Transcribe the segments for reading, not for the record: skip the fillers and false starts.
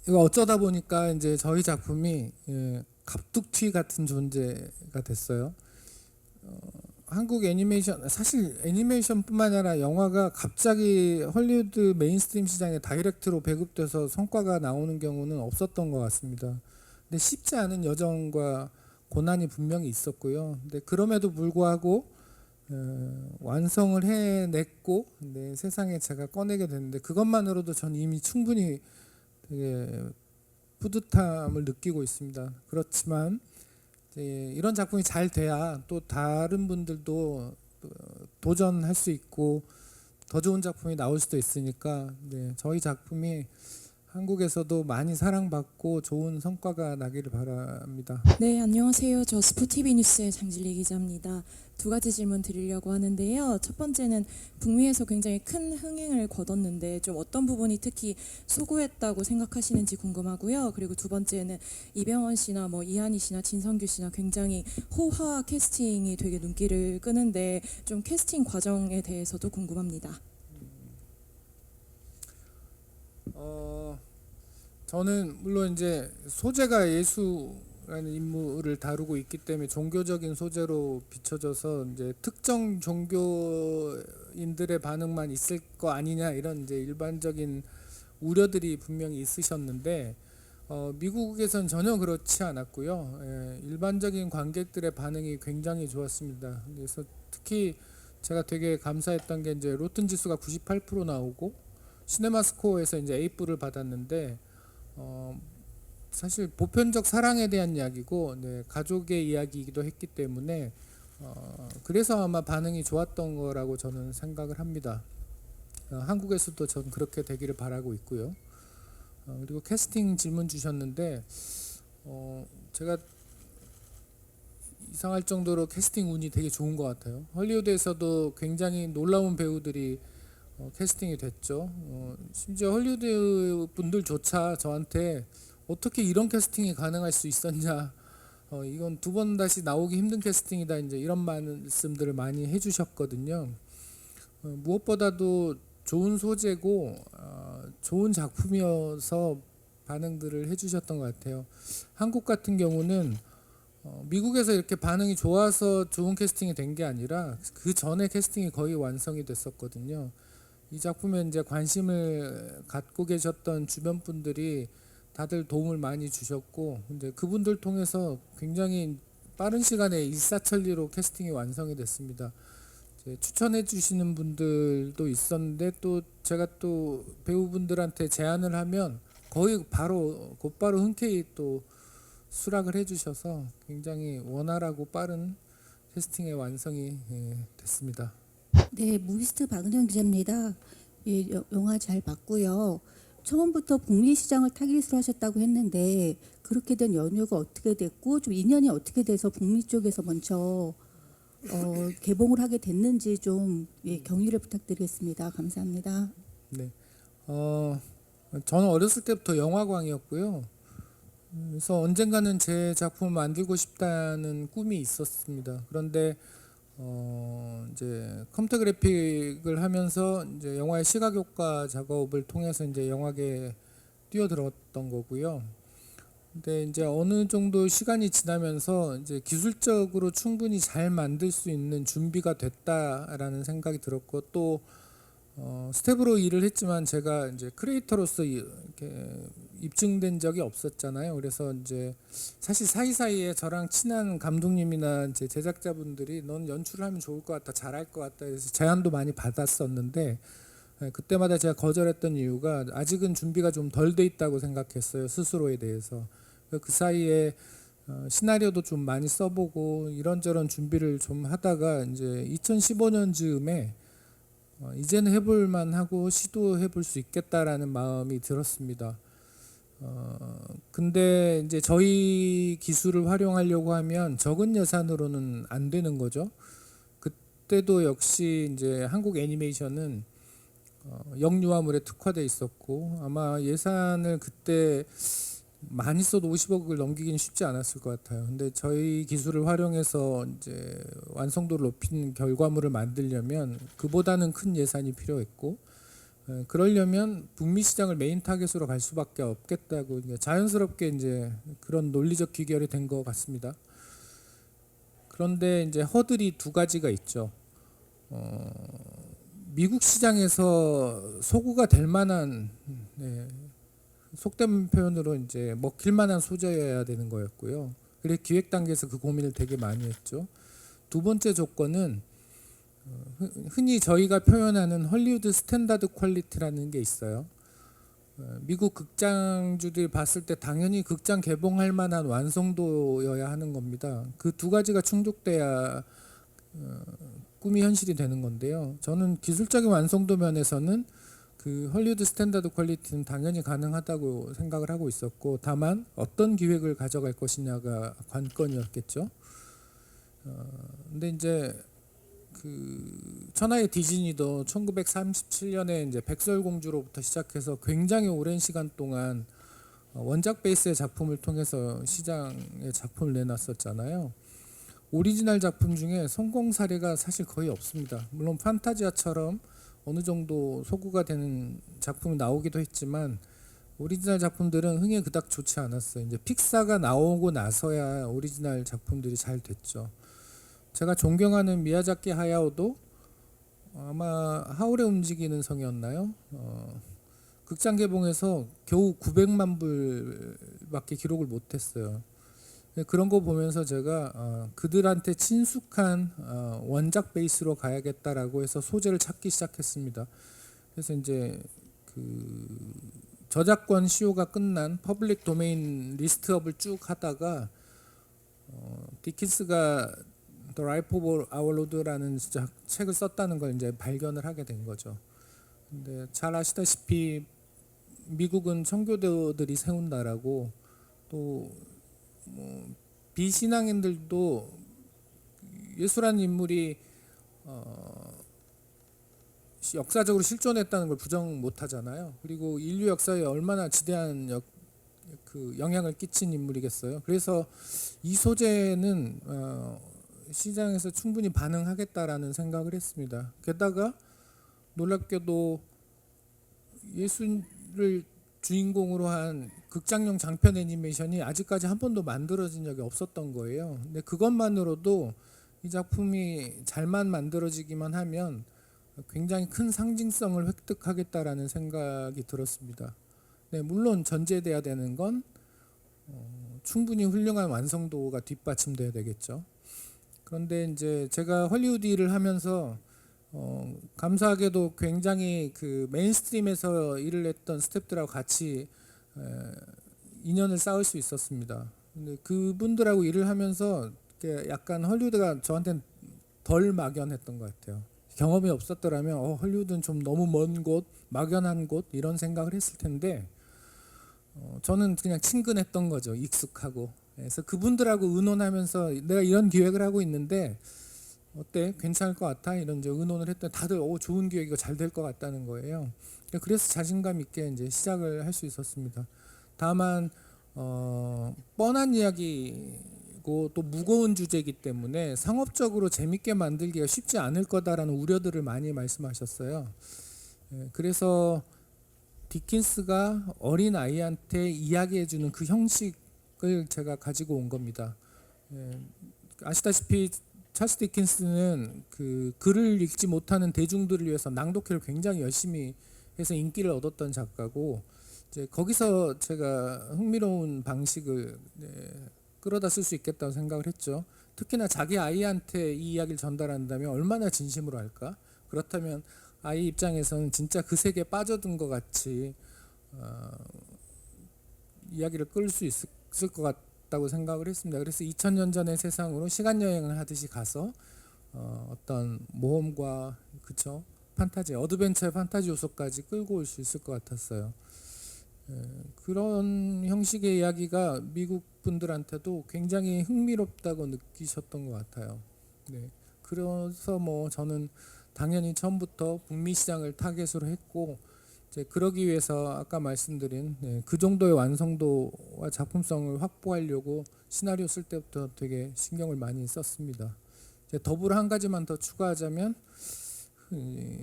이거 어쩌다 보니까 이제 저희 작품이 갑툭튀 같은 존재가 됐어요. 한국 애니메이션, 사실 애니메이션뿐만 아니라 영화가 갑자기 헐리우드 메인스트림 시장에 다이렉트로 배급돼서 성과가 나오는 경우는 없었던 것 같습니다. 근데 쉽지 않은 여정과 고난이 분명히 있었고요. 근데 그럼에도 불구하고 완성을 해냈고, 네, 세상에 제가 꺼내게 됐는데 그것만으로도 전 이미 충분히 되게 뿌듯함을 느끼고 있습니다. 그렇지만 이런 작품이 잘 돼야 또 다른 분들도 도전할 수 있고 더 좋은 작품이 나올 수도 있으니까, 네, 저희 작품이 한국에서도 많이 사랑받고 좋은 성과가 나기를 바랍니다. 네, 안녕하세요. 저 스포티비 뉴스의 장진리 기자입니다. 두 가지 질문 드리려고 하는데요. 첫 번째는 북미에서 굉장히 큰 흥행을 거뒀는데 좀 어떤 부분이 특히 수고했다고 생각하시는지 궁금하고요. 그리고 두 번째는 이병헌 씨나 뭐 이한희 씨나 진성규 씨나 굉장히 호화 캐스팅이 되게 눈길을 끄는데 좀 캐스팅 과정에 대해서도 궁금합니다. 저는 물론 이제 소재가 예수라는 인물을 다루고 있기 때문에 종교적인 소재로 비춰져서 이제 특정 종교인들의 반응만 있을 거 아니냐, 이런 이제 일반적인 우려들이 분명히 있으셨는데 미국에선 전혀 그렇지 않았고요. 일반적인 관객들의 반응이 굉장히 좋았습니다. 그래서 특히 제가 되게 감사했던 게 이제 로튼 지수가 98% 나오고 시네마스코어에서 이제 A뿔을 받았는데 사실 보편적 사랑에 대한 이야기고, 네, 가족의 이야기이기도 했기 때문에 그래서 아마 반응이 좋았던 거라고 저는 생각을 합니다. 한국에서도 전 그렇게 되기를 바라고 있고요. 그리고 캐스팅 질문 주셨는데 제가 이상할 정도로 캐스팅 운이 되게 좋은 것 같아요. 헐리우드에서도 굉장히 놀라운 배우들이 캐스팅이 됐죠. 심지어 헐리우드 분들조차 저한테 어떻게 이런 캐스팅이 가능할 수 있었냐, 이건 두 번 다시 나오기 힘든 캐스팅이다, 이제 이런 말씀들을 많이 해주셨거든요. 무엇보다도 좋은 소재고 좋은 작품이어서 반응들을 해주셨던 것 같아요. 한국 같은 경우는 미국에서 이렇게 반응이 좋아서 좋은 캐스팅이 된 게 아니라 그 전에 캐스팅이 거의 완성이 됐었거든요. 이 작품에 이제 관심을 갖고 계셨던 주변 분들이 다들 도움을 많이 주셨고, 이제 그분들 통해서 굉장히 빠른 시간에 일사천리로 캐스팅이 완성이 됐습니다. 추천해 주시는 분들도 있었는데 또 제가 또 배우분들한테 제안을 하면 거의 바로 곧바로 흔쾌히 또 수락을 해주셔서 굉장히 원활하고 빠른 캐스팅의 완성이 됐습니다. 네, 무비스트 박은영 기자입니다. 예, 영화 잘 봤고요. 처음부터 북미 시장을 타깃으로 하셨다고 했는데 그렇게 된 연유가 어떻게 됐고 좀 인연이 어떻게 돼서 북미 쪽에서 먼저 개봉을 하게 됐는지 좀 경위를 부탁드리겠습니다. 감사합니다. 네, 저는 어렸을 때부터 영화광이었고요. 그래서 언젠가는 제 작품을 만들고 싶다는 꿈이 있었습니다. 그런데 이제 컴퓨터 그래픽을 하면서 이제 영화의 시각 효과 작업을 통해서 이제 영화계에 뛰어들었던 거고요. 근데 이제 어느 정도 시간이 지나면서 이제 기술적으로 충분히 잘 만들 수 있는 준비가 됐다라는 생각이 들었고, 또 스텝으로 일을 했지만 제가 이제 크리에이터로서 이렇게 입증된 적이 없었잖아요. 그래서 이제 사실 사이사이에 저랑 친한 감독님이나 이제 제작자분들이 넌 연출을 하면 좋을 것 같다, 잘할 것 같다 해서 제안도 많이 받았었는데, 그때마다 제가 거절했던 이유가 아직은 준비가 좀 덜 돼 있다고 생각했어요, 스스로에 대해서. 그 사이에 시나리오도 좀 많이 써보고 이런저런 준비를 좀 하다가 이제 2015년 즈음에 이제는 해볼만 하고 시도해볼 수 있겠다라는 마음이 들었습니다. 근데 이제 저희 기술을 활용하려고 하면 적은 예산으로는 안 되는 거죠. 그때도 역시 이제 한국 애니메이션은 영유아물에 특화돼 있었고 아마 예산을 그때 많이 써도 50억을 넘기기는 쉽지 않았을 것 같아요. 근데 저희 기술을 활용해서 이제 완성도를 높인 결과물을 만들려면 그보다는 큰 예산이 필요했고, 그러려면 북미 시장을 메인 타겟으로 갈 수밖에 없겠다고 이제 자연스럽게 이제 그런 논리적 귀결이 된 것 같습니다. 그런데 이제 허들이 두 가지가 있죠. 미국 시장에서 소구가 될 만한 속된 표현으로 이제 먹힐 만한 소재여야 되는 거였고요. 그래 기획 단계에서 그 고민을 되게 많이 했죠. 두 번째 조건은 흔히 저희가 표현하는 헐리우드 스탠다드 퀄리티라는 게 있어요. 미국 극장주들이 봤을 때 당연히 극장 개봉할 만한 완성도여야 하는 겁니다. 그 두 가지가 충족돼야 꿈이 현실이 되는 건데요. 저는 기술적인 완성도 면에서는 그 헐리우드 스탠다드 퀄리티는 당연히 가능하다고 생각을 하고 있었고, 다만 어떤 기획을 가져갈 것이냐가 관건이었겠죠. 근데 이제 그 천하의 디즈니도 1937년에 이제 백설공주로부터 시작해서 굉장히 오랜 시간 동안 원작 베이스의 작품을 통해서 시장에 작품을 내놨었잖아요. 오리지널 작품 중에 성공 사례가 사실 거의 없습니다. 물론 판타지아처럼 어느 정도 소구가 되는 작품이 나오기도 했지만 오리지널 작품들은 흥에 그닥 좋지 않았어요. 이제 픽사가 나오고 나서야 오리지널 작품들이 잘 됐죠. 제가 존경하는 미야자키 하야오도 아마 하울의 움직이는 성이었나요? 극장 개봉해서 겨우 900만 불밖에 기록을 못했어요. 그런 거 보면서 제가 그들한테 친숙한 원작 베이스로 가야겠다라고 해서 소재를 찾기 시작했습니다. 그래서 이제 그 저작권 시효가 끝난 퍼블릭 도메인 리스트업을 쭉 하다가 디킨스가 The Life of Our Lord라는 책을 썼다는 걸 이제 발견을 하게 된 거죠. 근데 잘 아시다시피 미국은 청교도들이 세운 나라고 또 비신앙인들도 예수라는 인물이 역사적으로 실존했다는 걸 부정 못하잖아요. 그리고 인류 역사에 얼마나 지대한 영향을 끼친 인물이겠어요. 그래서 이 소재는 시장에서 충분히 반응하겠다라는 생각을 했습니다. 게다가 놀랍게도 예수를 주인공으로 한 극장용 장편 애니메이션이 아직까지 한 번도 만들어진 적이 없었던 거예요. 근데 그것만으로도 이 작품이 잘만 만들어지기만 하면 굉장히 큰 상징성을 획득하겠다라는 생각이 들었습니다. 네, 물론 전제돼야 되는 건 충분히 훌륭한 완성도가 뒷받침돼야 되겠죠. 그런데 이제 제가 헐리우드 일을 하면서 감사하게도 굉장히 그 메인스트림에서 일을 했던 스태프들하고 같이 인연을 쌓을 수 있었습니다. 근데 그분들하고 일을 하면서 약간 헐리우드가 저한테는 덜 막연했던 것 같아요. 경험이 없었더라면 헐리우드는 좀 너무 먼 곳, 막연한 곳 이런 생각을 했을 텐데 저는 그냥 친근했던 거죠. 익숙하고. 그래서 그분들하고 의논하면서 내가 이런 기획을 하고 있는데 어때? 괜찮을 것 같아? 이런 이제 의논을 했더니 다들 좋은 기획이고 잘 될 것 같다는 거예요. 그래서 자신감 있게 이제 시작을 할 수 있었습니다. 다만 뻔한 이야기고 또 무거운 주제이기 때문에 상업적으로 재밌게 만들기가 쉽지 않을 거다라는 우려들을 많이 말씀하셨어요. 그래서 디킨스가 어린 아이한테 이야기해주는 그 형식을 제가 가지고 온 겁니다. 아시다시피 찰스 디킨스는 그 글을 읽지 못하는 대중들을 위해서 낭독회를 굉장히 열심히 해서 인기를 얻었던 작가고, 이제 거기서 제가 흥미로운 방식을 끌어다 쓸 수 있겠다고 생각을 했죠. 특히나 자기 아이한테 이 이야기를 전달한다면 얼마나 진심으로 할까? 그렇다면 아이 입장에서는 진짜 그 세계에 빠져든 것 같이 이야기를 끌 수 있을 것 같다고 생각을 했습니다. 그래서 2000년 전의 세상으로 시간 여행을 하듯이 가서 어떤 모험과 그쵸? 판타지, 어드벤처의 판타지 요소까지 끌고 올 수 있을 것 같았어요. 그런 형식의 이야기가 미국 분들한테도 굉장히 흥미롭다고 느끼셨던 것 같아요. 네. 그래서 저는 당연히 처음부터 북미 시장을 타겟으로 했고, 이제 그러기 위해서 아까 말씀드린 그 정도의 완성도와 작품성을 확보하려고 시나리오 쓸 때부터 되게 신경을 많이 썼습니다. 이제 더불어 한 가지만 더 추가하자면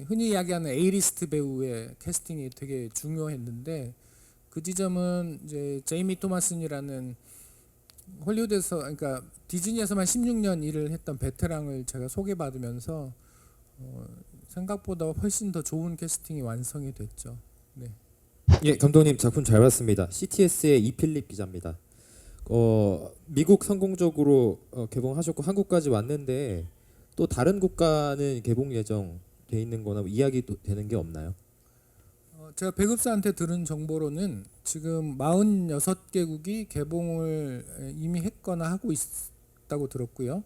흔히 이야기하는 A리스트 배우의 캐스팅이 되게 중요했는데 그 지점은 이제 제이미 토마슨이라는 헐리우드에서 그러니까 디즈니에서만 16년 일을 했던 베테랑을 제가 소개받으면서 생각보다 훨씬 더 좋은 캐스팅이 완성이 됐죠. 네. 예, 감독님 작품 잘 봤습니다. CTS의 이필립 기자입니다. 미국 성공적으로 개봉하셨고 한국까지 왔는데 또 다른 국가는 개봉 예정 돼 있는 거나 이야기 되는 게 없나요? 제가 배급사한테 들은 정보로는 지금 46개국이 개봉을 이미 했거나 하고 있다고 들었고요.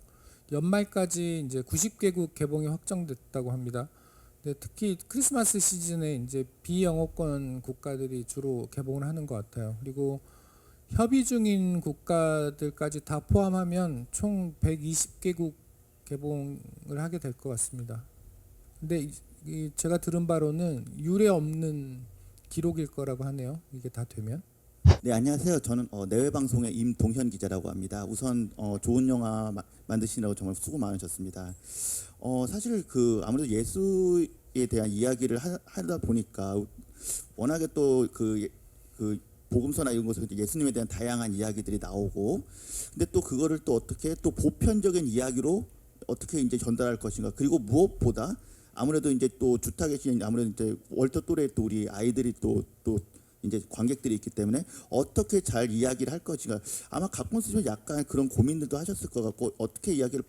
연말까지 이제 90개국 개봉이 확정됐다고 합니다. 근데 특히 크리스마스 시즌에 이제 비영어권 국가들이 주로 개봉을 하는 것 같아요. 그리고 협의 중인 국가들까지 다 포함하면 총 120개국 개봉을 하게 될 것 같습니다. 근데 제가 들은 바로는 유례 없는 기록일 거라고 하네요. 이게 다 되면. 네, 안녕하세요. 저는 내외 방송의 임동현 기자라고 합니다. 우선 좋은 영화 만드시느라고 정말 수고 많으셨습니다. 사실 아무래도 예수에 대한 이야기를 하다 보니까 워낙에 또 그 복음서나 이런 곳에서 예수님에 대한 다양한 이야기들이 나오고, 근데 또 그거를 또 어떻게 또 보편적인 이야기로 어떻게 이제 전달할 것인가. 그리고 무엇보다 아무래도 이제 또 주타 계신 아무래도 이제 월터 또래 또 우리 아이들이 또 이제 관객들이 있기 때문에 어떻게 잘 이야기를 할 것인가. 아마 갖고 있으면 약간 그런 고민들도 하셨을 것 같고, 어떻게 이야기를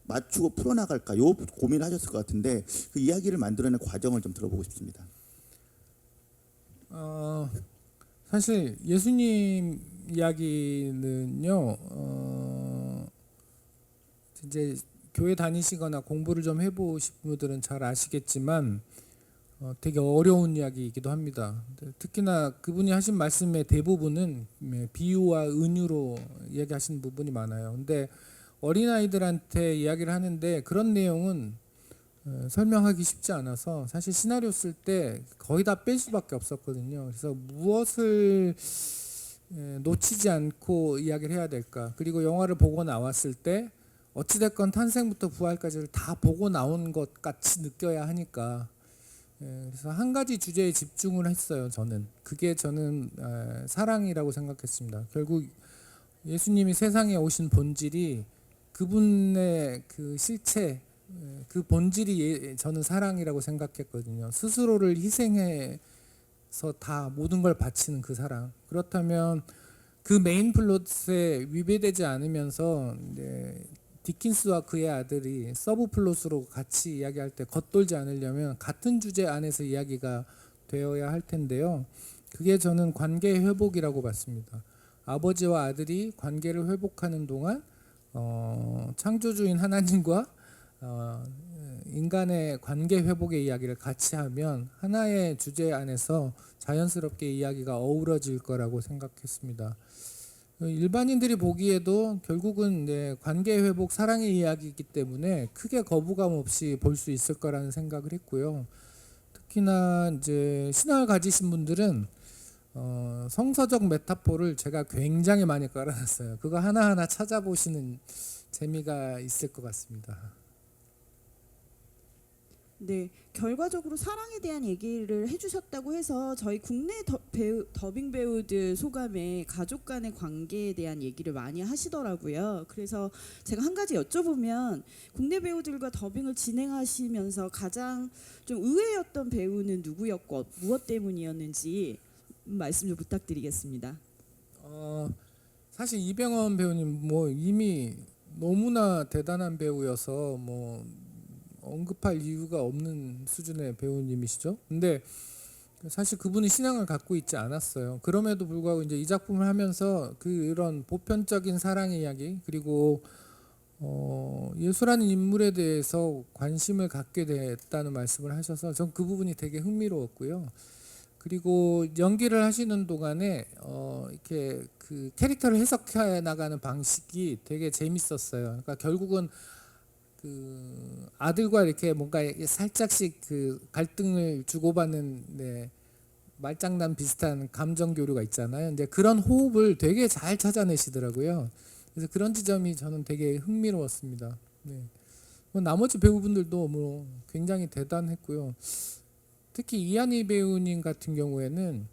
맞추고 풀어나갈까 요 고민을 하셨을 것 같은데, 그 이야기를 만들어내는 과정을 좀 들어보고 싶습니다. 사실 예수님 이야기는요. 이제 교회 다니시거나 공부를 좀 해보신 분들은 잘 아시겠지만 되게 어려운 이야기이기도 합니다. 특히나 그분이 하신 말씀의 대부분은 비유와 은유로 이야기하시는 부분이 많아요. 근데 어린아이들한테 이야기를 하는데 그런 내용은 설명하기 쉽지 않아서 사실 시나리오 쓸 때 거의 다 뺄 수밖에 없었거든요. 그래서 무엇을 놓치지 않고 이야기를 해야 될까. 그리고 영화를 보고 나왔을 때 어찌됐건 탄생부터 부활까지를 다 보고 나온 것 같이 느껴야 하니까, 그래서 한 가지 주제에 집중을 했어요. 그게 저는 사랑이라고 생각했습니다. 결국 예수님이 세상에 오신 본질이 그분의 그 실체, 그 본질이 저는 사랑이라고 생각했거든요. 스스로를 희생해서 다 모든 걸 바치는 그 사랑. 그렇다면 그 메인 플롯에 위배되지 않으면서 디킨스와 그의 아들이 서브 플롯으로 같이 이야기할 때 겉돌지 않으려면 같은 주제 안에서 이야기가 되어야 할 텐데요. 그게 저는 관계 회복이라고 봤습니다. 아버지와 아들이 관계를 회복하는 동안 창조주인 하나님과 인간의 관계 회복의 이야기를 같이 하면 하나의 주제 안에서 자연스럽게 이야기가 어우러질 거라고 생각했습니다. 일반인들이 보기에도 결국은 관계 회복, 사랑의 이야기이기 때문에 크게 거부감 없이 볼 수 있을 거라는 생각을 했고요. 특히나 이제 신앙을 가지신 분들은 성서적 메타포를 제가 굉장히 많이 깔아놨어요. 그거 하나하나 찾아보시는 재미가 있을 것 같습니다. 네, 결과적으로 사랑에 대한 얘기를 해주셨다고 해서 저희 국내 더빙 배우들 소감에 가족 간의 관계에 대한 얘기를 많이 하시더라고요. 그래서 제가 한 가지 여쭤보면, 국내 배우들과 더빙을 진행하시면서 가장 좀 의외였던 배우는 누구였고 무엇 때문이었는지 말씀 좀 부탁드리겠습니다. 사실 이병헌 배우님 이미 너무나 대단한 배우여서 언급할 이유가 없는 수준의 배우님이시죠. 근데 사실 그분이 신앙을 갖고 있지 않았어요. 그럼에도 불구하고 이제 이 작품을 하면서 그런 보편적인 사랑의 이야기, 그리고 예수라는 인물에 대해서 관심을 갖게 됐다는 말씀을 하셔서 전 그 부분이 되게 흥미로웠고요. 그리고 연기를 하시는 동안에 이렇게 그 캐릭터를 해석해 나가는 방식이 되게 재밌었어요. 그러니까 결국은 그 아들과 이렇게 뭔가 살짝씩 그 갈등을 주고받는 말장난 비슷한 감정 교류가 있잖아요. 근데 그런 호흡을 되게 잘 찾아내시더라고요. 그래서 그런 지점이 저는 되게 흥미로웠습니다. 네. 나머지 배우분들도 뭐 굉장히 대단했고요. 특히 이한희 배우님 같은 경우에는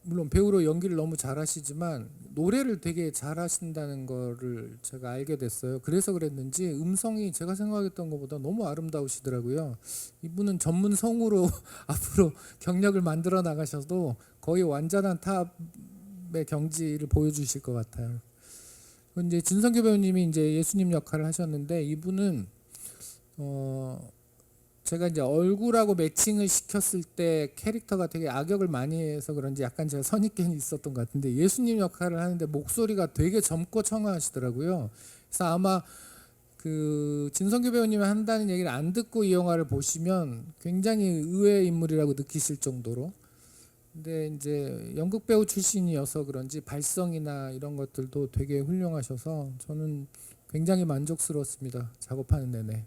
물론 배우로 연기를 너무 잘하시지만 노래를 되게 잘하신다는 거를 제가 알게 됐어요. 그래서 그랬는지 음성이 제가 생각했던 것보다 너무 아름다우시더라고요. 이분은 전문 성우로 앞으로 경력을 만들어 나가셔도 거의 완전한 탑의 경지를 보여주실 것 같아요. 이제 진성규 배우님이 이제 예수님 역할을 하셨는데 이분은 제가 이제 얼굴하고 매칭을 시켰을 때 캐릭터가 되게 악역을 많이 해서 그런지 약간 제가 선입견이 있었던 것 같은데 예수님 역할을 하는데 목소리가 되게 젊고 청아하시더라고요. 그래서 아마 그 진성규 배우님이 한다는 얘기를 안 듣고 이 영화를 보시면 굉장히 의외의 인물이라고 느끼실 정도로. 근데 이제 연극 배우 출신이어서 그런지 발성이나 이런 것들도 되게 훌륭하셔서 저는 굉장히 만족스러웠습니다. 작업하는 내내.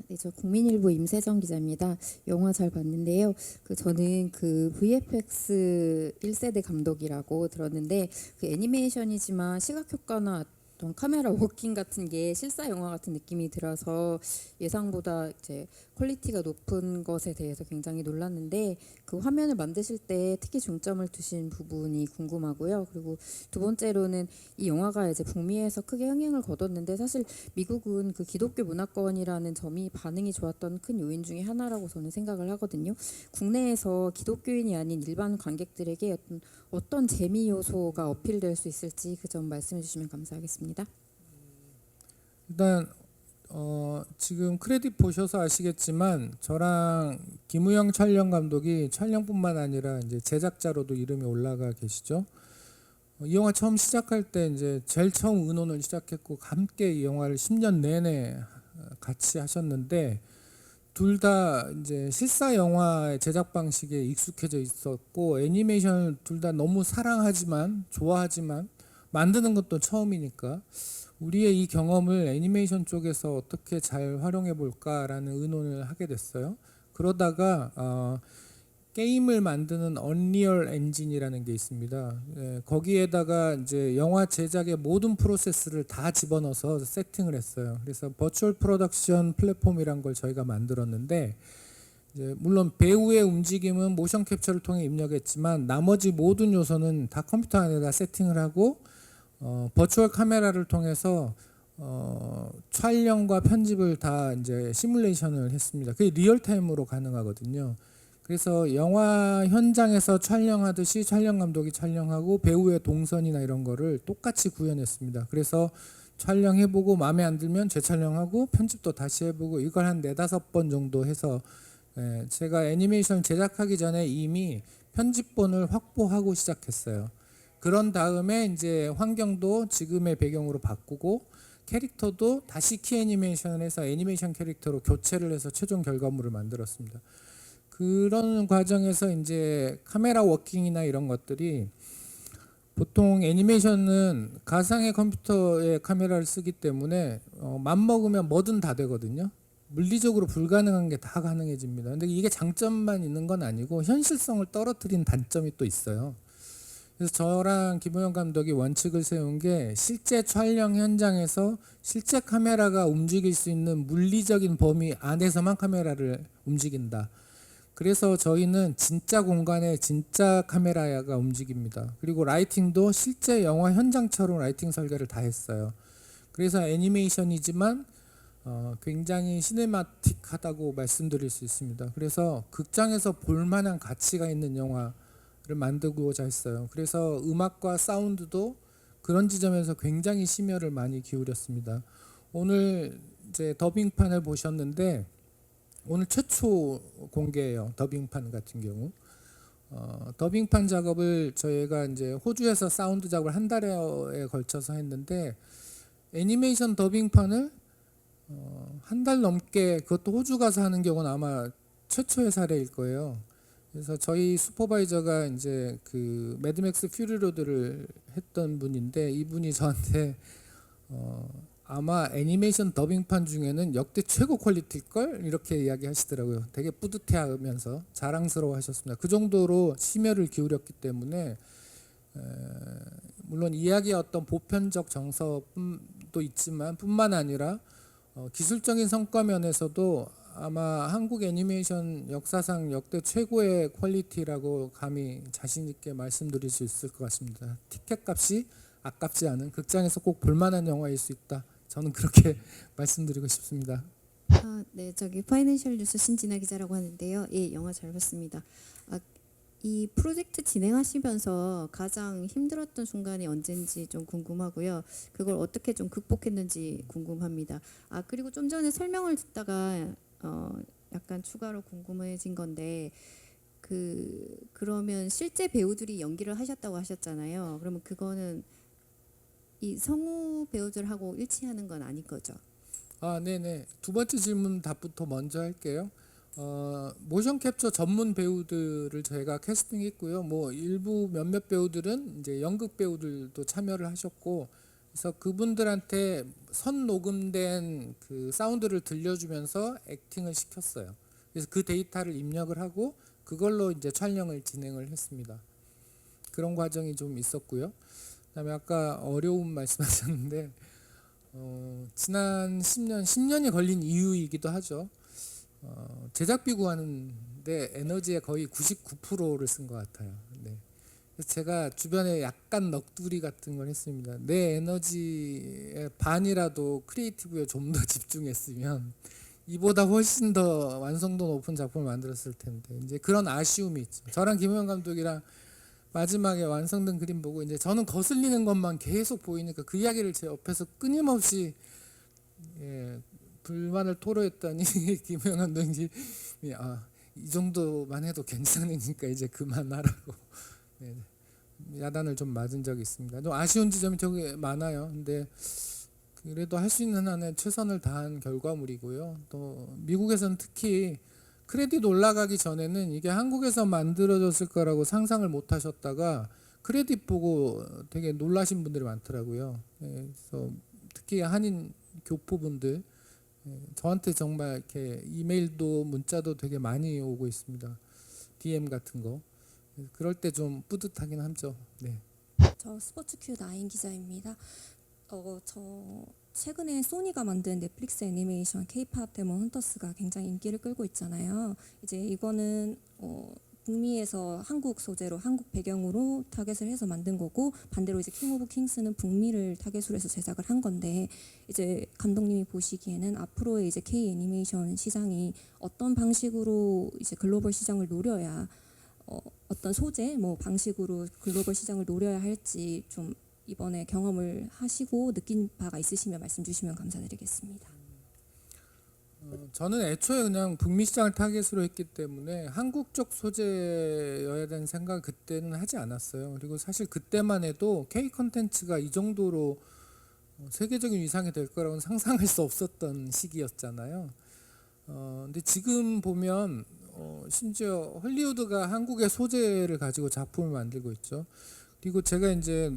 네, 저 국민일보 임세정 기자입니다. 영화 잘 봤는데요. 저는 그 VFX 1세대 감독이라고 들었는데 그 애니메이션이지만 시각 효과나 어떤 카메라 워킹 같은 게 실사 영화 같은 느낌이 들어서 예상보다 이제 퀄리티가 높은 것에 대해서 굉장히 놀랐는데 그 화면을 만드실 때 특히 중점을 두신 부분이 궁금하고요. 그리고 두 번째로는 이 영화가 이제 북미에서 크게 흥행을 거뒀는데 사실 미국은 그 기독교 문화권이라는 점이 반응이 좋았던 큰 요인 중에 하나라고 저는 생각을 하거든요. 국내에서 기독교인이 아닌 일반 관객들에게 어떤 재미 요소가 어필될 수 있을지 그 점 말씀해 주시면 감사하겠습니다. 일단 지금 크레딧 보셔서 아시겠지만 저랑 김우영 촬영 감독이 촬영뿐만 아니라 이제 제작자로도 이름이 올라가 계시죠. 이 영화 처음 시작할 때 이제 제일 처음 의논을 시작했고 함께 이 영화를 10년 내내 같이 하셨는데 둘 다 이제 실사 영화의 제작 방식에 익숙해져 있었고 애니메이션을 둘 다 너무 사랑하지만 좋아하지만 만드는 것도 처음이니까 우리의 이 경험을 애니메이션 쪽에서 어떻게 잘 활용해 볼까라는 의논을 하게 됐어요. 그러다가 게임을 만드는 언리얼 엔진이라는 게 있습니다. 거기에다가 이제 영화 제작의 모든 프로세스를 다 집어넣어서 세팅을 했어요. 그래서 버추얼 프로덕션 플랫폼이란 걸 저희가 만들었는데 이제 물론 배우의 움직임은 모션 캡처를 통해 입력했지만 나머지 모든 요소는 다 컴퓨터 안에다 세팅을 하고 버추얼 카메라를 통해서 촬영과 편집을 다 이제 시뮬레이션을 했습니다. 그게 리얼타임으로 가능하거든요. 그래서 영화 현장에서 촬영하듯이 촬영 감독이 촬영하고 배우의 동선이나 이런 거를 똑같이 구현했습니다. 그래서 촬영해보고 마음에 안 들면 재촬영하고 편집도 다시 해보고 이걸 한 4-5번 정도 해서 제가 애니메이션 제작하기 전에 이미 편집본을 확보하고 시작했어요. 그런 다음에 이제 환경도 지금의 배경으로 바꾸고 캐릭터도 다시 키 애니메이션을 해서 애니메이션 캐릭터로 교체를 해서 최종 결과물을 만들었습니다. 그런 과정에서 이제 카메라 워킹이나 이런 것들이 보통 애니메이션은 가상의 컴퓨터의 카메라를 쓰기 때문에 맘먹으면 뭐든 다 되거든요. 물리적으로 불가능한 게 다 가능해집니다. 근데 이게 장점만 있는 건 아니고 현실성을 떨어뜨린 단점이 또 있어요. 그래서 저랑 김우영 감독이 원칙을 세운 게 실제 촬영 현장에서 실제 카메라가 움직일 수 있는 물리적인 범위 안에서만 카메라를 움직인다. 그래서 저희는 진짜 공간에 진짜 카메라가 움직입니다. 그리고 라이팅도 실제 영화 현장처럼 라이팅 설계를 다 했어요. 그래서 애니메이션이지만 굉장히 시네마틱하다고 말씀드릴 수 있습니다. 그래서 극장에서 볼만한 가치가 있는 영화를 만들고자 했어요. 그래서 음악과 사운드도 그런 지점에서 굉장히 심혈을 많이 기울였습니다. 오늘 이제 더빙판을 보셨는데 오늘 최초 공개예요. 더빙판 같은 경우 더빙판 작업을 저희가 이제 호주에서 사운드 작업을 한 달에 걸쳐서 했는데 애니메이션 더빙판을 한 달 넘게 그것도 호주 가서 하는 경우는 아마 최초의 사례일 거예요. 그래서 저희 슈퍼바이저가 이제 그 매드맥스 퓨리로드를 했던 분인데 이분이 저한테 아마 애니메이션 더빙판 중에는 역대 최고 퀄리티일걸? 이렇게 이야기하시더라고요. 되게 뿌듯해하면서 자랑스러워하셨습니다. 그 정도로 심혈을 기울였기 때문에 물론 이야기의 어떤 보편적 정서도 있지만 뿐만 아니라 기술적인 성과 면에서도 아마 한국 애니메이션 역사상 역대 최고의 퀄리티라고 감히 자신 있게 말씀드릴 수 있을 것 같습니다. 티켓 값이 아깝지 않은 극장에서 꼭 볼만한 영화일 수 있다. 저는 그렇게 말씀드리고 싶습니다. 네, 저기 파이낸셜 뉴스 신진아 기자라고 하는데요. 예, 영화 잘 봤습니다. 이 프로젝트 진행하시면서 가장 힘들었던 순간이 언제인지 좀 궁금하고요. 그걸 어떻게 좀 극복했는지 궁금합니다. 그리고 좀 전에 설명을 듣다가 약간 추가로 궁금해진 건데 그러면 실제 배우들이 연기를 하셨다고 하셨잖아요. 그러면 그거는 이 성우 배우들하고 일치하는 건 아닐 거죠? 네네. 두 번째 질문 답부터 먼저 할게요. 모션 캡처 전문 배우들을 저희가 캐스팅했고요. 뭐 일부 몇몇 배우들은 이제 연극 배우들도 참여를 하셨고, 그래서 그분들한테 선 녹음된 그 사운드를 들려주면서 액팅을 시켰어요. 그래서 그 데이터를 입력을 하고 그걸로 이제 촬영을 진행을 했습니다. 그런 과정이 좀 있었고요. 그다음에 아까 어려운 말씀하셨는데 지난 10년이 걸린 이유이기도 하죠. 제작비 구하는데 에너지의 거의 99%를 쓴 것 같아요. 네. 그래서 제가 주변에 약간 넋두리 같은 걸 했습니다. 내 에너지의 반이라도 크리에이티브에 좀 더 집중했으면 이보다 훨씬 더 완성도 높은 작품을 만들었을 텐데, 이제 그런 아쉬움이 있죠. 저랑 김호영 감독이랑 마지막에 완성된 그림 보고 이제 저는 거슬리는 것만 계속 보이니까 그 이야기를 제 옆에서 끊임없이 불만을 토로했더니 김호영 감독님이 이 정도만 해도 괜찮으니까 이제 그만하라고 야단을 좀 맞은 적이 있습니다. 좀 아쉬운 지점이 되게 많아요. 근데 그래도 할 수 있는 한에 최선을 다한 결과물이고요. 또 미국에서는 특히 크레딧 올라가기 전에는 이게 한국에서 만들어졌을 거라고 상상을 못 하셨다가 크레딧 보고 되게 놀라신 분들이 많더라고요. 그래서 특히 한인 교포분들 저한테 정말 이렇게 이메일도 문자도 되게 많이 오고 있습니다. DM 같은 거. 그럴 때 좀 뿌듯하긴 하죠. 네. 저 스포츠Q9 기자입니다. 저 최근에 소니가 만든 넷플릭스 애니메이션 K-팝 데몬 헌터스가 굉장히 인기를 끌고 있잖아요. 이제 이거는 북미에서 한국 소재로 한국 배경으로 타겟을 해서 만든 거고, 반대로 이제 킹 오브 킹스는 북미를 타겟으로 해서 제작을 한 건데, 이제 감독님이 보시기에는 앞으로의 이제 K 애니메이션 시장이 어떤 방식으로 이제 글로벌 시장을 노려야 어떤 소재 뭐 방식으로 글로벌 시장을 노려야 할지 좀 이번에 경험을 하시고 느낀 바가 있으시면 말씀 주시면 감사드리겠습니다. 저는 애초에 그냥 북미 시장을 타겟으로 했기 때문에 한국적 소재여야 되는 생각을 그때는 하지 않았어요. 그리고 사실 그때만 해도 K 컨텐츠가 이 정도로 세계적인 위상이 될 거라고는 상상할 수 없었던 시기였잖아요. 근데 지금 보면 심지어 헐리우드가 한국의 소재를 가지고 작품을 만들고 있죠. 그리고 제가 이제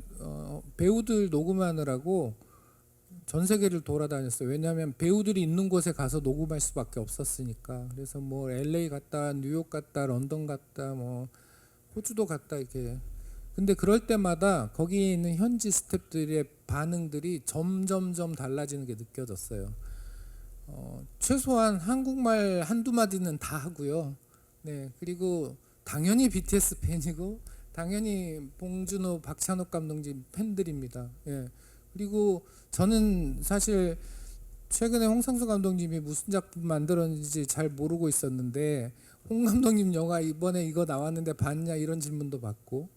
배우들 녹음하느라고 전 세계를 돌아다녔어요. 왜냐하면 배우들이 있는 곳에 가서 녹음할 수밖에 없었으니까. 그래서 뭐 LA 갔다, 뉴욕 갔다, 런던 갔다, 뭐 호주도 갔다 이렇게. 근데 그럴 때마다 거기에 있는 현지 스태프들의 반응들이 점점점 달라지는 게 느껴졌어요. 최소한 한국말 한두 마디는 다 하고요. 네, 그리고 당연히 BTS 팬이고 당연히 봉준호, 박찬욱 감독님 팬들입니다. 예. 그리고 저는 사실 최근에 홍상수 감독님이 무슨 작품 만들었는지 잘 모르고 있었는데 홍 감독님 영화 이번에 이거 나왔는데 봤냐 이런 질문도 받고,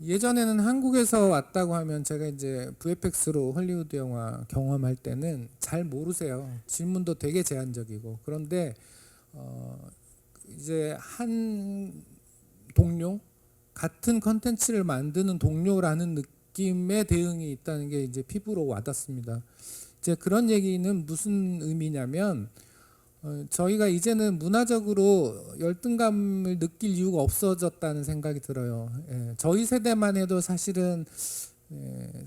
예전에는 한국에서 왔다고 하면 제가 이제 VFX로 헐리우드 영화 경험할 때는 잘 모르세요. 질문도 되게 제한적이고. 그런데 이제 한 동료, 같은 컨텐츠를 만드는 동료라는 느낌의 대응이 있다는 게 이제 피부로 와닿습니다. 이제 그런 얘기는 무슨 의미냐면 저희가 이제는 문화적으로 열등감을 느낄 이유가 없어졌다는 생각이 들어요. 저희 세대만 해도 사실은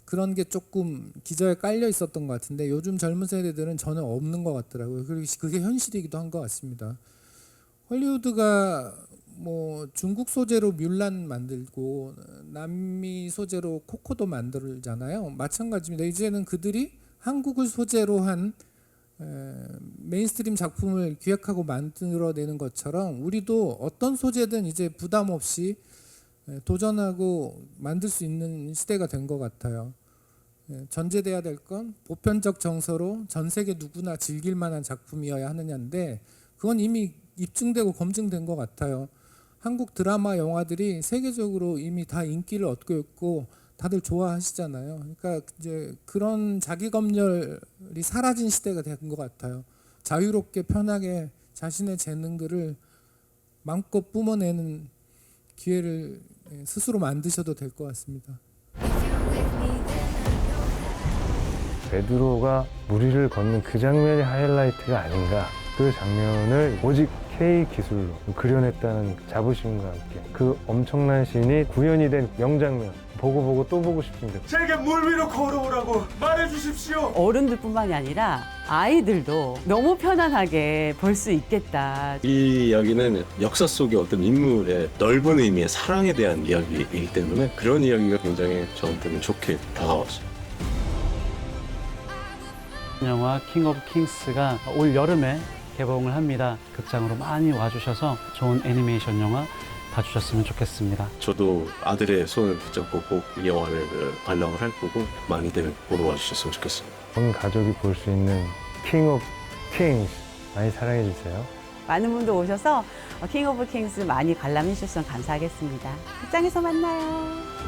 그런 게 조금 기저에 깔려 있었던 것 같은데 요즘 젊은 세대들은 전혀 없는 것 같더라고요. 그리고 그게 현실이기도 한 것 같습니다. 헐리우드가 뭐 중국 소재로 뮬란 만들고 남미 소재로 코코도 만들잖아요. 마찬가지입니다. 이제는 그들이 한국을 소재로 한 메인스트림 작품을 기획하고 만들어내는 것처럼 우리도 어떤 소재든 이제 부담 없이 도전하고 만들 수 있는 시대가 된 것 같아요. 전제돼야 될 건 보편적 정서로 전 세계 누구나 즐길 만한 작품이어야 하느냐인데 그건 이미 입증되고 검증된 것 같아요. 한국 드라마 영화들이 세계적으로 이미 다 인기를 얻고 있고 다들 좋아하시잖아요. 그러니까 이제 그런 자기 검열이 사라진 시대가 된 것 같아요. 자유롭게 편하게 자신의 재능들을 마음껏 뿜어내는 기회를 스스로 만드셔도 될 것 같습니다. 베드로가 무리를 걷는 그 장면이 하이라이트가 아닌가. 그 장면을 오직 K 기술로 그려냈다는 자부심과 함께 그 엄청난 씬이 구현이 된 명장면 보고 또 보고 싶습니다. 제게 물 위로 걸어오라고 말해주십시오. 어른들뿐만이 아니라 아이들도 너무 편안하게 볼 수 있겠다. 이 이야기는 역사 속의 어떤 인물의 넓은 의미의 사랑에 대한 이야기이기 때문에 그런 이야기가 굉장히 저한테는 좋게 다가왔어요. 영화 킹 오브 킹스가 올 여름에 개봉을 합니다. 극장으로 많이 와주셔서 좋은 애니메이션 영화 봐주셨으면 좋겠습니다. 저도 아들의 손을 붙잡고 꼭 이 영화를 관람을 할 거고 많이들 보러 와주셨으면 좋겠습니다. 온 가족이 볼 수 있는 킹 오브 킹스 많이 사랑해 주세요. 많은 분들 오셔서 킹 오브 킹스 많이 관람해 주셨으면 감사하겠습니다. 극장에서 만나요.